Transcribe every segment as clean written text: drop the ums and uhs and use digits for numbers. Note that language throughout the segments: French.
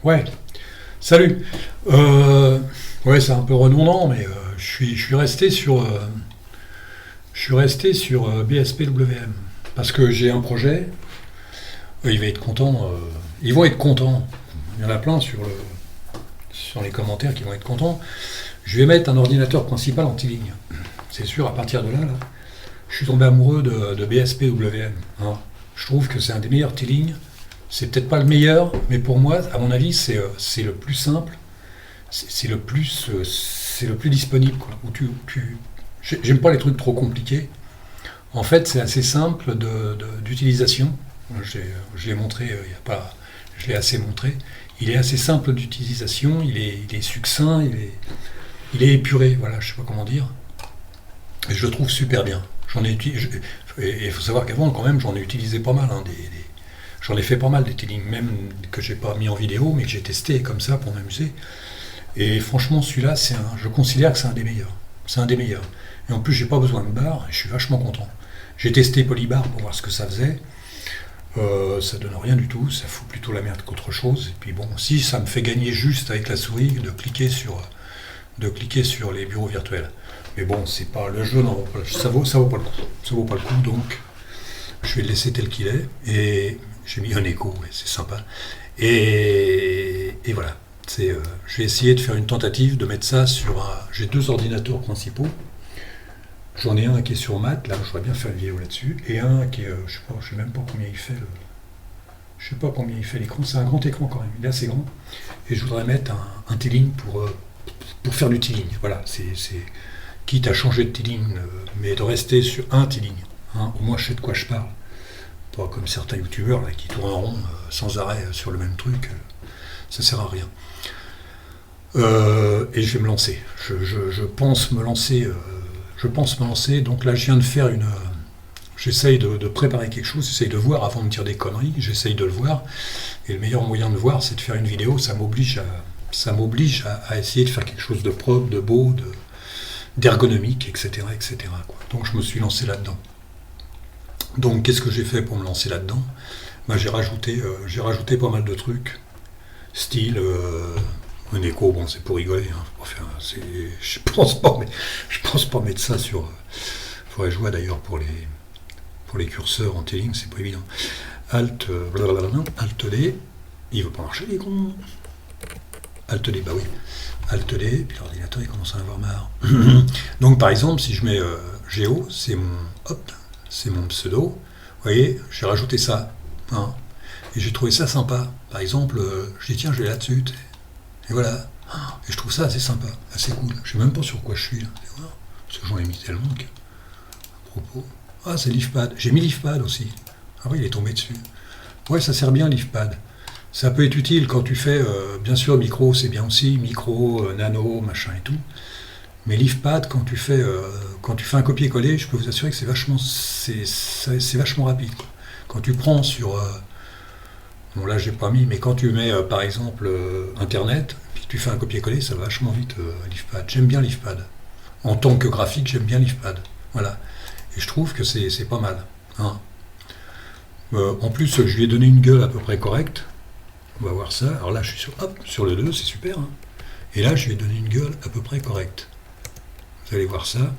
Ouais, salut. Euh, ouais, c'est un peu redondant, mais je suis resté sur BSPWM parce que j'ai un projet. Il va être content. Ils vont être contents. Il y en a plein sur les commentaires qui vont être contents. Je vais mettre un ordinateur principal anti-ligne. C'est sûr, à partir de là, je suis tombé amoureux de BSPWM. Hein. Je trouve que c'est un des meilleurs T-Lignes. C'est peut-être pas le meilleur, mais pour moi, à mon avis, c'est le plus simple, c'est le plus disponible. Quoi. J'aime pas les trucs trop compliqués. En fait, c'est assez simple d'utilisation. Je l'ai montré, il y a pas, je l'ai assez montré. Il est assez simple d'utilisation, il est succinct, il est épuré. Voilà, je sais pas comment dire. Et je le trouve super bien. Et il faut savoir qu'avant, quand même, j'en ai utilisé pas mal. Hein, j'en ai fait pas mal des tellings, même que j'ai pas mis en vidéo, mais que j'ai testé comme ça pour m'amuser. Et franchement, celui-là, je considère que c'est un des meilleurs. C'est un des meilleurs. Et en plus, j'ai pas besoin de barre, et je suis vachement content. J'ai testé Polybar pour voir ce que ça faisait. Ça donne rien du tout, ça fout plutôt la merde qu'autre chose. Et puis bon, si ça me fait gagner juste avec la souris de cliquer sur les bureaux virtuels. Mais bon, c'est pas le jeu, non, ça vaut pas le coup. Ça vaut pas le coup, donc je vais le laisser tel qu'il est. Et j'ai mis un écho, ouais, c'est sympa. Et voilà. Je vais essayer de faire une tentative de mettre ça sur un. J'ai deux ordinateurs principaux. J'en ai un qui est sur Mac, là, je voudrais bien faire une vidéo là-dessus, et un qui est, je sais même pas combien il fait je sais pas combien il fait l'écran. C'est un grand écran quand même, il est assez grand. Et je voudrais mettre un T-Link pour faire du T-Link. Voilà, quitte à changer de T-Link, mais de rester sur un T-Link. Hein, au moins je sais de quoi je parle. Pas comme certains youtubeurs là, qui tournent en rond sans arrêt sur le même truc. Ça sert à rien. Et je vais me lancer. Je pense me lancer. Donc là, je viens de faire une. J'essaye de préparer quelque chose, j'essaye de voir avant de me dire des conneries, j'essaye de le voir. Et le meilleur moyen de voir, c'est de faire une vidéo. Ça m'oblige à essayer de faire quelque chose de propre, de beau, d'ergonomique, etc., etc., quoi. Donc je me suis lancé là-dedans. Donc qu'est-ce que j'ai fait pour me lancer là-dedans? Ben, j'ai rajouté pas mal de trucs, style un écho. Bon, c'est pour rigoler. Hein, je pense pas mettre ça sur. Faudrait jouer d'ailleurs pour les curseurs en T-Link, c'est pas évident. Alt D, il veut pas marcher les cons. Alt D, bah oui. Alt D, puis l'ordinateur il commence à en avoir marre. Donc par exemple, si je mets Géo, c'est mon pseudo. Vous voyez, j'ai rajouté ça. Hein, et j'ai trouvé ça sympa. Par exemple, je dis tiens, je vais là-dessus. Et voilà. Et je trouve ça assez sympa, assez cool. Je sais même pas sur quoi je suis là. Parce que j'en ai mis tellement que. À propos. Ah, c'est l'IFPad. J'ai mis l'IFPad aussi. Ah oui, il est tombé dessus. Ouais, ça sert bien l'IFPad. Ça peut être utile quand tu fais, bien sûr, micro, c'est bien aussi, micro, nano, machin et tout. Mais l'IFPad, quand tu fais un copier-coller, je peux vous assurer que c'est vachement rapide. Quoi. Quand tu prends sur, bon là j'ai pas mis, mais quand tu mets par exemple Internet, puis tu fais un copier-coller, ça va vachement vite l'IFPad. J'aime bien l'IFPad. En tant que graphique, j'aime bien l'IFPad. Voilà. Et je trouve que c'est pas mal. Hein. En plus, je lui ai donné une gueule à peu près correcte. On va voir ça. Alors là, je suis sur le 2, c'est super. Hein. Et là, je lui ai donné une gueule à peu près correcte. Vous allez voir ça.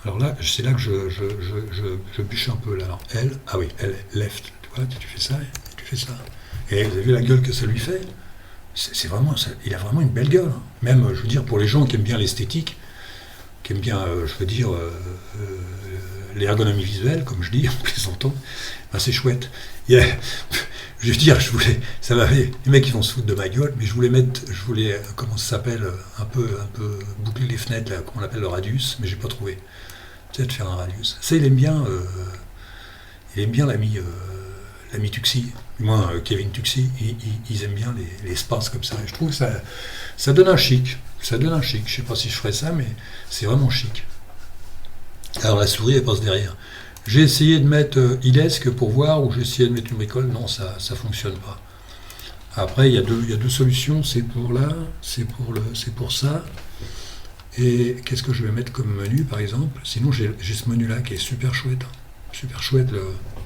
Alors là, c'est là que je bûche un peu. Là. Alors, ah oui, L, left. Tu vois, tu fais ça, et tu fais ça. Et vous avez vu la gueule que ça lui fait? C'est vraiment, il a vraiment une belle gueule. Hein. Même, je veux dire, pour les gens qui aiment bien l'esthétique, qui aiment bien, je veux dire, l'ergonomie visuelle, comme je dis en plaisantant, ben c'est chouette. Je veux dire, les mecs ils vont se foutre de ma gueule, mais je voulais, comment ça s'appelle, un peu boucler les fenêtres, là, comment on appelle le radius, mais j'ai pas trouvé. Peut-être faire un radius. Ça, il aime bien l'ami Tuxi, du moins Kevin Tuxi, ils aiment bien les espaces comme ça. Et je trouve que ça donne un chic. Ça donne un chic. Je sais pas si je ferais ça, mais c'est vraiment chic. Alors la souris, elle passe derrière. J'ai essayé de mettre ILESC pour voir, ou j'ai essayé de mettre une bricole. Non, ça fonctionne pas. Après, il y a deux solutions. C'est pour là, c'est pour ça. Et qu'est-ce que je vais mettre comme menu, par exemple? Sinon, j'ai ce menu-là qui est super chouette. Super chouette.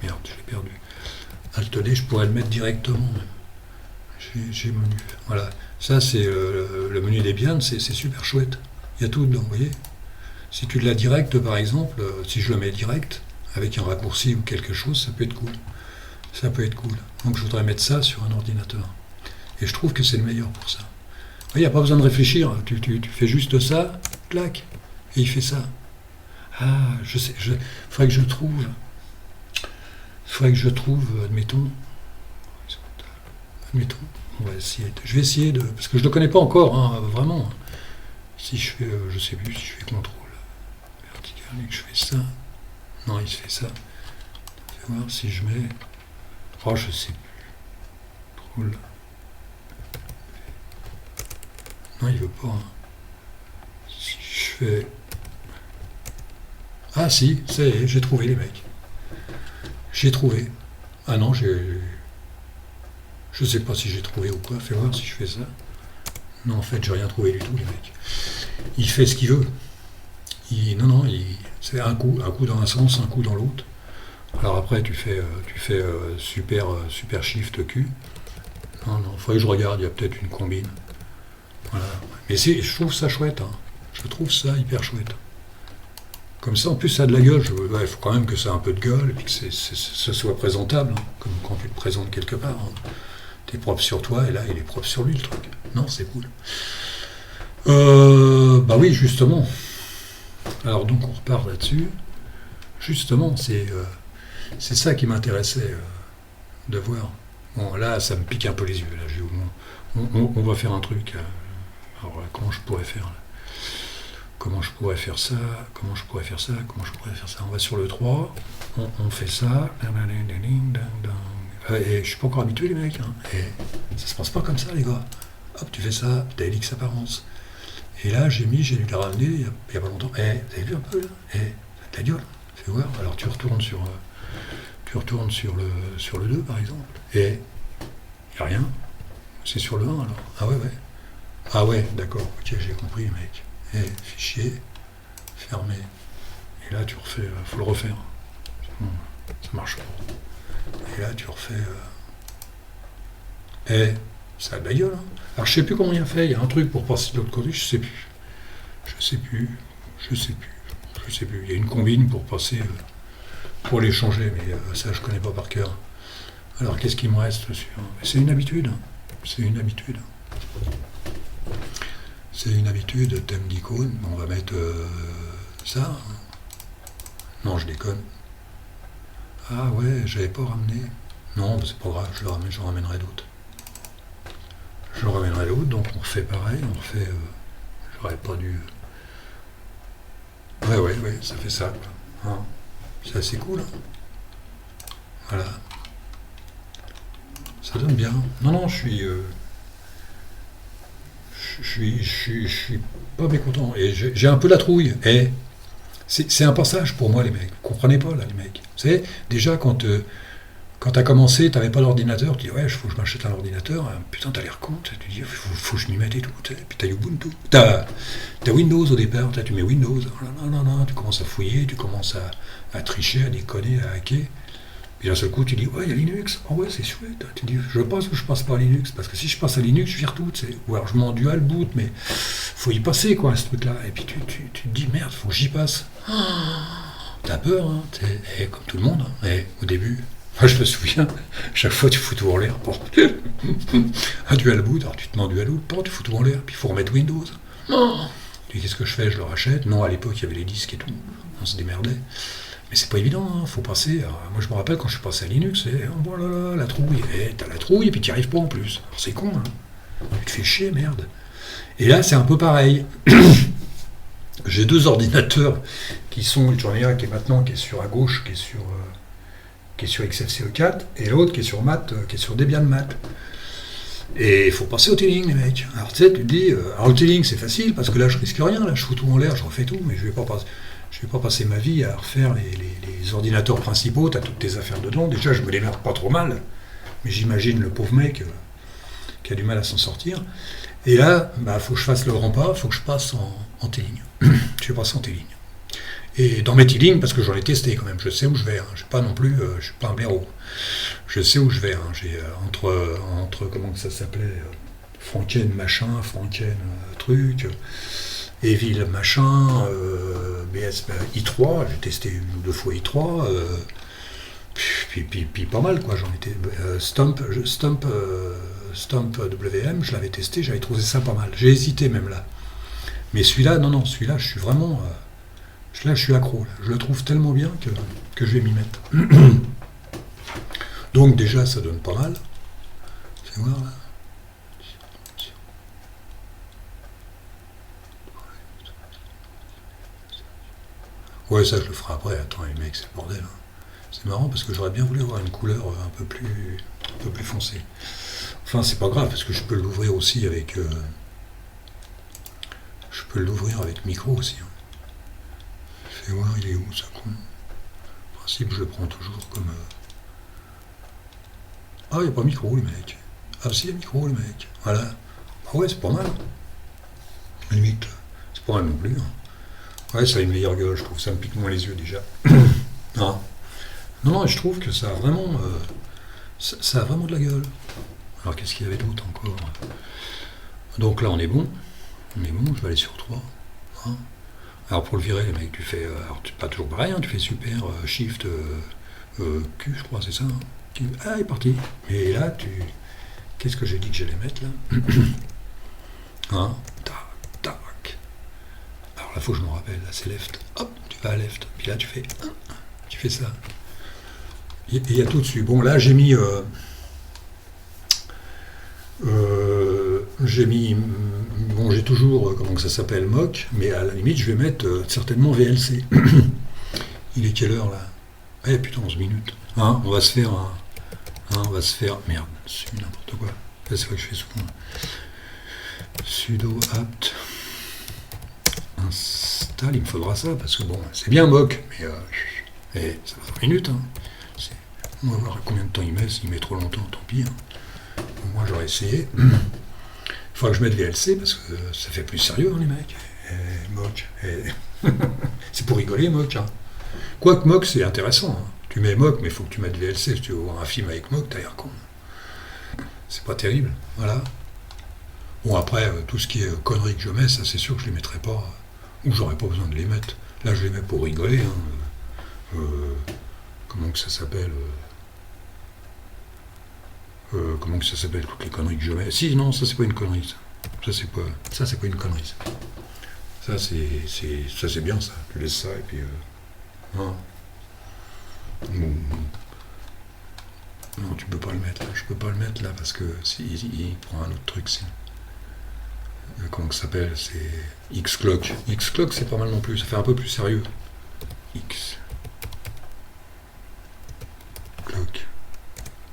Merde, je l'ai perdu. Alt D, je pourrais le mettre directement. J'ai menu. Voilà. Ça, c'est le menu Debian, c'est super chouette. Il y a tout dedans, vous voyez. Si tu l'as direct, par exemple, si je le mets direct, avec un raccourci ou quelque chose, ça peut être cool. Ça peut être cool. Donc je voudrais mettre ça sur un ordinateur. Et je trouve que c'est le meilleur pour ça. Il n'y a pas besoin de réfléchir. Tu fais juste ça, clac, et il fait ça. Ah, je sais, faudrait que je trouve. Admettons, on va essayer. Je vais essayer de, parce que je ne le connais pas encore, hein, vraiment. Si je fais, je sais plus si je fais contrôle vertical et que je fais ça. Non, il se fait ça. Je vais voir si je mets. Oh, je sais plus. Contrôle. Non, il veut pas. Hein. Si je fais. Ah si, ça y est, j'ai trouvé les mecs. J'ai trouvé. Ah non, je sais pas si j'ai trouvé ou quoi. Fais voir si je fais ça. Non, en fait, j'ai rien trouvé du tout, les mecs. Il fait ce qu'il veut. C'est un coup dans un sens, un coup dans l'autre. Alors après, tu fais super shift Q. Non, il faudrait que je regarde, il y a peut-être une combine. Voilà. Mais je trouve ça chouette. Hein. Je trouve ça hyper chouette. Comme ça, en plus, ça a de la gueule. Il faut quand même que ça ait un peu de gueule et puis que ça soit présentable, hein, comme quand tu te présentes quelque part. Hein. T'es propre sur toi et là, il est propre sur lui, le truc. Non, c'est cool. Bah oui, justement. Alors donc, on repart là-dessus. Justement, c'est ça qui m'intéressait de voir. Bon, là, ça me pique un peu les yeux. Là, on va faire un truc. Alors, comment je pourrais faire là? Comment je pourrais faire ça? On va sur le 3, on fait ça. Et je suis pas encore habitué, les mecs. Hein. Et ça se passe pas comme ça, les gars. Hop, tu fais ça, t'as Helix Apparence. Et là, j'ai dû la ramener il y a pas longtemps. Vous avez vu un peu là? Ta gueule, fais voir. Alors tu retournes sur le 2, par exemple. Et il n'y a rien. C'est sur le 1 alors. Ah ouais. Ah ouais, d'accord. Ok, j'ai compris, mec. Fichier, fermé. Et là, tu refais. Faut le refaire. Ça marche pas. Et là, tu refais. Ça a de la gueule. Hein. Alors, je sais plus comment il a fait. Il y a un truc pour passer de l'autre côté. Je sais plus. Il y a une combine pour passer. Pour les changer. Mais ça, je connais pas par cœur. Alors, qu'est-ce qu'il me reste sur. C'est une habitude. C'est une habitude, thème d'icône. On va mettre ça. Non, je déconne. Ah ouais, j'avais pas ramené. Non, c'est pas grave, je ramènerai d'autres. Donc on refait pareil, j'aurais pas dû. Ouais, ça fait ça. Hein. C'est assez cool. Hein. Voilà. Ça donne bien. Non, je suis pas mécontent. Et j'ai un peu la trouille. Et c'est un passage pour moi, les mecs. Vous comprenez pas, là, les mecs. Vous savez, déjà, quand t'as commencé, t'avais pas d'ordinateur, tu dis, ouais, faut que je m'achète un ordinateur. Putain, t'as l'air con. Tu dis, faut que je m'y mette et tout. Puis t'as Ubuntu. T'as Windows au départ. Tu mets Windows. Non. Tu commences à fouiller, tu commences à tricher, à déconner, à hacker. Puis d'un seul coup, tu dis, ouais, il y a Linux. Oh ouais, c'est chouette. Tu dis, je passe ou je passe pas à Linux? Parce que si je passe à Linux, je vire tout. Ou alors je m'en dual boot, mais faut y passer, quoi, ce truc-là. Et puis tu te dis, merde, faut que j'y passe. T'as peur, hein. Comme tout le monde. Hein. Au début, moi je me souviens, chaque fois tu fous tout en l'air. Bon. Un dual boot, alors tu te mets en dual boot, tu fous tout en l'air, puis il faut remettre Windows. Tu dis, qu'est-ce que je fais? Je le rachète. Non, à l'époque, il y avait les disques et tout. On se démerdait. Mais c'est pas évident, hein, faut passer. Moi je me rappelle quand je suis passé à Linux, oh là là, la trouille. T'as la trouille et puis t'y arrives pas en plus. Alors, c'est con, hein. Tu te fais chier, merde. Et là c'est un peu pareil. J'ai deux ordinateurs qui sont, j'en ai un qui est sur à gauche, qui est sur XFCE4, et l'autre qui est sur Math, qui est sur Debian Math. Et il faut passer au tailing, les mecs. Alors tu sais, tu te dis, alors le tailing c'est facile parce que là je risque rien, là je fous tout en l'air, je refais tout, mais je vais pas passer ma vie à refaire les ordinateurs principaux, t'as toutes tes affaires dedans. Déjà, je me démerde pas trop mal, mais j'imagine le pauvre mec qui a du mal à s'en sortir. Et là, faut que je fasse le grand pas, faut que je passe en tailing. Je vais passer en tailing. Et dans Methylene, parce que j'en ai testé quand même, je sais où je vais. Hein. Je suis pas non plus, je suis pas un blaireau. Je sais où je vais. Hein. J'ai entre comment que ça s'appelait, Franken machin, Franken truc, Evil machin, BS I3. J'ai testé une ou deux fois I3. Puis pas mal quoi. J'en étais Stump WM. Je l'avais testé, j'avais trouvé ça pas mal. J'ai hésité même là. Mais celui-là, non, celui-là, je suis vraiment. Là, je suis accro. Là. Je le trouve tellement bien que je vais m'y mettre. Donc, déjà, ça donne pas mal. Fais voir là. Ouais, ça, je le ferai après. Attends, les mecs, c'est le bordel. Hein. C'est marrant parce que j'aurais bien voulu avoir une couleur un peu plus foncée. Enfin, c'est pas grave parce que je peux l'ouvrir aussi avec. Je peux l'ouvrir avec micro aussi. Hein. Fais voir, il est où ça con. En principe, je le prends toujours comme. Ah, il n'y a pas micro, les mecs. Ah, si, il y a micro, les mecs. Voilà. Ah ouais, c'est pas mal. Limite, c'est pas mal non plus. Hein. Ouais, ça a une meilleure gueule, je trouve. Ça me pique moins les yeux déjà. Ah. Non, je trouve que ça a vraiment. Ça a vraiment de la gueule. Alors, qu'est-ce qu'il y avait d'autre encore? Donc là, on est bon. On est bon, je vais aller sur 3. Hein. Alors pour le virer, les mecs, tu fais. Alors pas toujours pareil, hein, tu fais super, shift, Q, je crois, c'est ça. Hein. Ah, il est parti. Et là, tu. Qu'est-ce que j'ai dit que j'allais mettre là? Hein? Tac. Alors là, faut que je me rappelle, là, c'est left. Hop, tu vas à left. Puis là, tu fais. Tu fais ça. Et il y a tout dessus. Bon, là, j'ai mis. Bon, j'ai toujours, comment que ça s'appelle, mock, mais à la limite, je vais mettre certainement VLC. Il est quelle heure, là? Eh, putain, 11 minutes. Hein, on va se faire... Merde, c'est n'importe quoi. C'est vrai que je fais souvent. Sudo apt install, il me faudra ça, parce que bon, c'est bien mock, mais ça va 5 minutes. Hein. On va voir combien de temps il met. S'il met trop longtemps, tant pis. Hein. Moi, j'aurais essayé. Il faudra que je mette VLC parce que ça fait plus sérieux, hein, les mecs. Mock. C'est pour rigoler, mock. Hein. Quoique mock, c'est intéressant. Hein. Tu mets mock, mais il faut que tu mettes VLC. Si tu veux voir un film avec mock, t'as l'air con. C'est pas terrible. Voilà. Bon, après, tout ce qui est conneries que je mets, ça, c'est sûr que je les mettrai pas. Ou j'aurais pas besoin de les mettre. Là, je les mets pour rigoler. Hein. Comment que ça s'appelle comment que ça s'appelle toutes les conneries que je mets? Si, non, ça c'est pas une connerie. Ça c'est pas une connerie. Ça c'est bien ça. Tu laisses ça et puis. Hein. Non, tu peux pas le mettre là. Je peux pas le mettre là parce que il prend un autre truc. Comment que ça s'appelle? C'est Xclock. Xclock c'est pas mal non plus. Ça fait un peu plus sérieux. Xclock.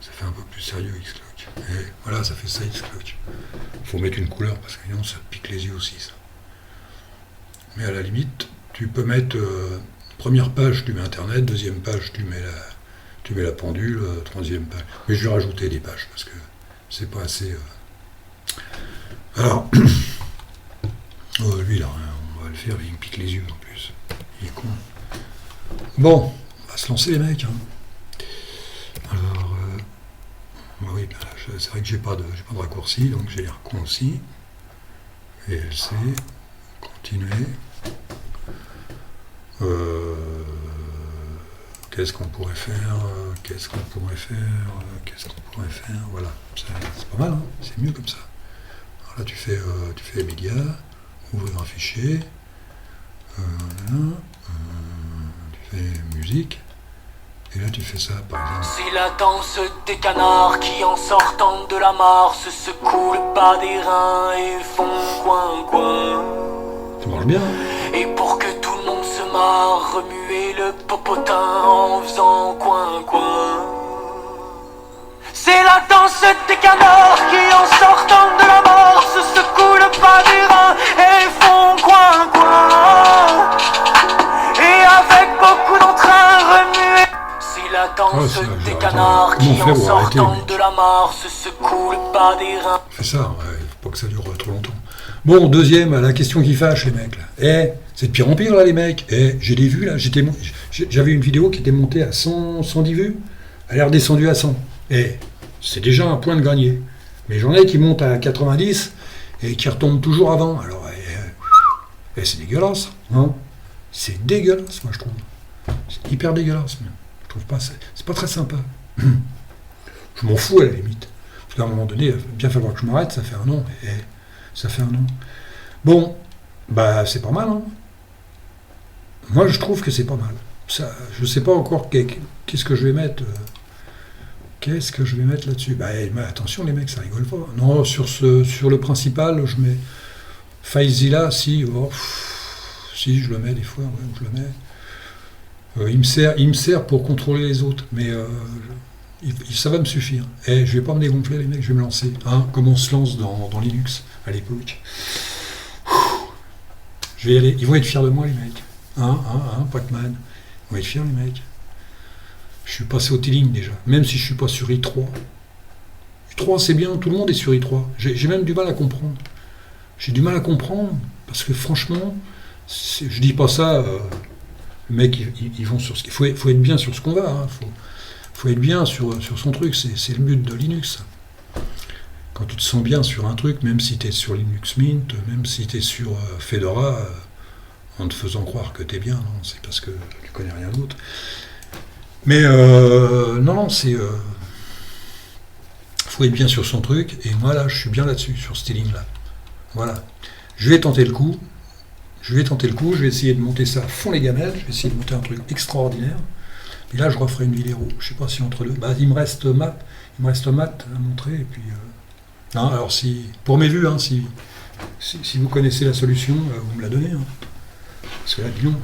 Ça fait un peu plus sérieux, Xclock. Et voilà, ça fait ça, Xclock. Faut mettre une couleur, parce que sinon ça pique les yeux aussi, ça. Mais à la limite, tu peux mettre... première page, tu mets Internet, deuxième page, tu mets la pendule, troisième page. Mais je vais rajouter des pages, parce que c'est pas assez... Alors... lui, là, on va le faire, il me pique les yeux, en plus. Il est con. Bon, on va se lancer, les mecs, hein. Alors, oui, ben là, c'est vrai que j'ai pas de raccourci, donc j'ai les raccourcis. VLC, continuer. Qu'est-ce qu'on pourrait faire? Voilà, c'est pas mal, hein, c'est mieux comme ça. Alors là, tu fais médias, ouvrir un fichier, tu fais musique. Et là, tu fais ça, par exemple. C'est la danse des canards qui, en sortant de la mare, se secouent le bas des reins et font coin-coin. Ça marche bien. Hein. Et pour que tout le monde se marre, remuer le popotin en faisant coin-coin. C'est la danse des canards qui, en sortant de la mare, se secouent le bas des reins et font coin-coin. Et avec beaucoup d'entrain, remuer. C'est la danse des canards qui, en sortant de la mare, se secouent le bas des reins. Fais ça, ouais, faut pas que ça dure trop longtemps. Bon, deuxième, la question qui fâche, les mecs, là. C'est de pire en pire, là, les mecs. Et j'ai des vues, là. J'avais une vidéo qui était montée à 110 vues. Elle est redescendue à 100. Et c'est déjà un point de gagner. Mais j'en ai qui montent à 90 et qui retombent toujours avant. Alors, c'est dégueulasse. Hein, c'est dégueulasse, moi, je trouve. C'est hyper dégueulasse. Mais je trouve pas. C'est pas très sympa. Je m'en fous, à la limite. Parce qu'à un moment donné, il va bien falloir que je m'arrête. Ça fait un an. Et ça fait un an. Bon, bah, c'est pas mal, hein. Moi, je trouve que c'est pas mal. Ça, je sais pas encore qu'est-ce que je vais mettre. Qu'est-ce que je vais mettre là-dessus? Bah, attention, les mecs, ça rigole pas. Non, sur le principal, je mets FileZilla, si, si, je le mets des fois, ouais, je le mets. Il me sert pour contrôler les autres, mais ça va me suffire. Et je vais pas me dégonfler, les mecs, je vais me lancer. Hein, comme on se lance dans Linux à l'époque. Je vais y aller. Ils vont être fiers de moi, les mecs. Pacman. Ils vont être fiers, les mecs. Je suis passé au T-Link déjà, même si je suis pas sur i3. i3, c'est bien, tout le monde est sur i3. J'ai même du mal à comprendre. J'ai du mal à comprendre, parce que franchement, je dis pas ça, les mecs, ils vont sur ce qu'il faut être bien sur ce qu'on va. Hein. Faut être bien sur son truc, c'est le but de Linux. Quand tu te sens bien sur un truc, même si tu es sur Linux Mint, même si tu es sur Fedora, en te faisant croire que tu es bien, non, c'est parce que tu connais rien d'autre. Mais non, c'est... faut être bien sur son truc, et moi là, je suis bien là-dessus, sur ce T-Link là. Voilà. Je vais tenter le coup, je vais essayer de monter ça à fond les gamelles, je vais essayer de monter un truc extraordinaire, et là je referai une vidéo, je sais pas si entre deux, bah il me reste maths à montrer, et puis... Non, alors si, pour mes vues, hein, si vous connaissez la solution, vous me la donnez, hein. Parce que là, dis donc,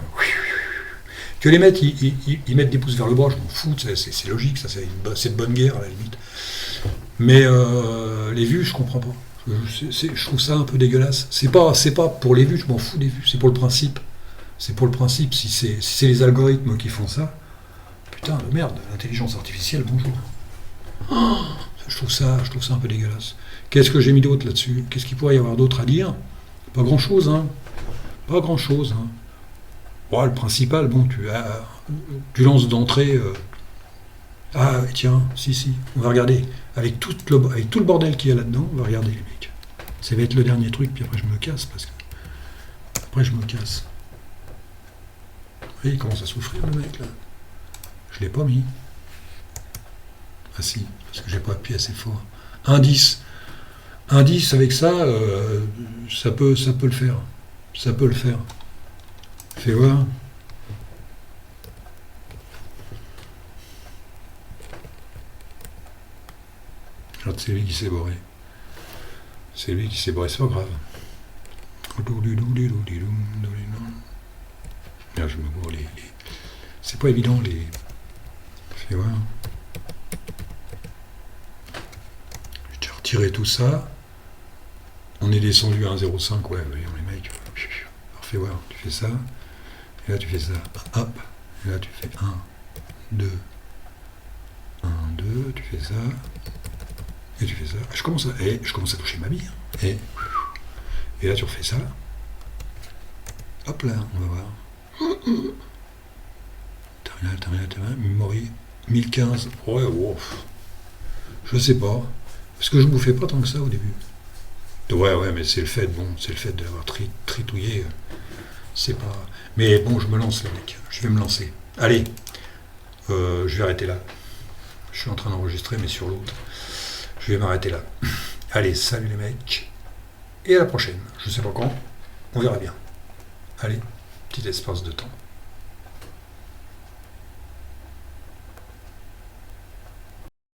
que les mecs, ils mettent des pouces vers le bas, je m'en fous, c'est logique, ça, c'est de bonne guerre à la limite. Mais les vues, je comprends pas. Je trouve ça un peu dégueulasse. C'est pas pour les vues, je m'en fous des vues, c'est pour le principe. C'est pour le principe, si c'est les algorithmes qui font ça, putain de merde, l'intelligence artificielle, bonjour. Oh, je trouve ça un peu dégueulasse. Qu'est-ce que j'ai mis d'autre là-dessus? Qu'est-ce qu'il pourrait y avoir d'autre à dire? Pas grand-chose, hein. Pas grand-chose, hein. Bon, le principal, bon, tu lances d'entrée. Ah, tiens, si, on va regarder. Avec tout le bordel qu'il y a là-dedans, on va regarder, les mecs. Ça va être le dernier truc, puis après je me casse, parce que... Après je me casse. Vous voyez, il commence à souffrir, le mec, là. Je l'ai pas mis. Ah si, parce que j'ai pas appuyé assez fort. Indice avec ça, ça peut le faire. Ça peut le faire. Fais voir. Regarde, c'est lui qui s'est borré. C'est pas grave. Là, je me bourre les... C'est pas évident, les... Fais voir. J'ai retiré tout ça. On est descendu à 1,05, ouais, voyons les mecs. Alors fais voir, tu fais ça. Et là, tu fais ça. Hop. Et là, tu fais 1, 2. 1, 2. Tu fais ça. Et tu fais ça. Je commence à toucher ma bille. Et là, tu refais ça. Hop là, on va voir. Terminal. Memory. 1015. Ouais, wow. Je sais pas. Parce que je bouffais pas tant que ça au début. Ouais, mais c'est le fait de l'avoir tritouillé. C'est pas... Mais bon, je me lance, là, mec. Je vais me lancer. Allez, je vais arrêter là. Je suis en train d'enregistrer, mais sur l'autre. Je vais m'arrêter là. Allez, salut les mecs. Et à la prochaine. Je sais pas quand. On verra bien. Allez, petit espace de temps.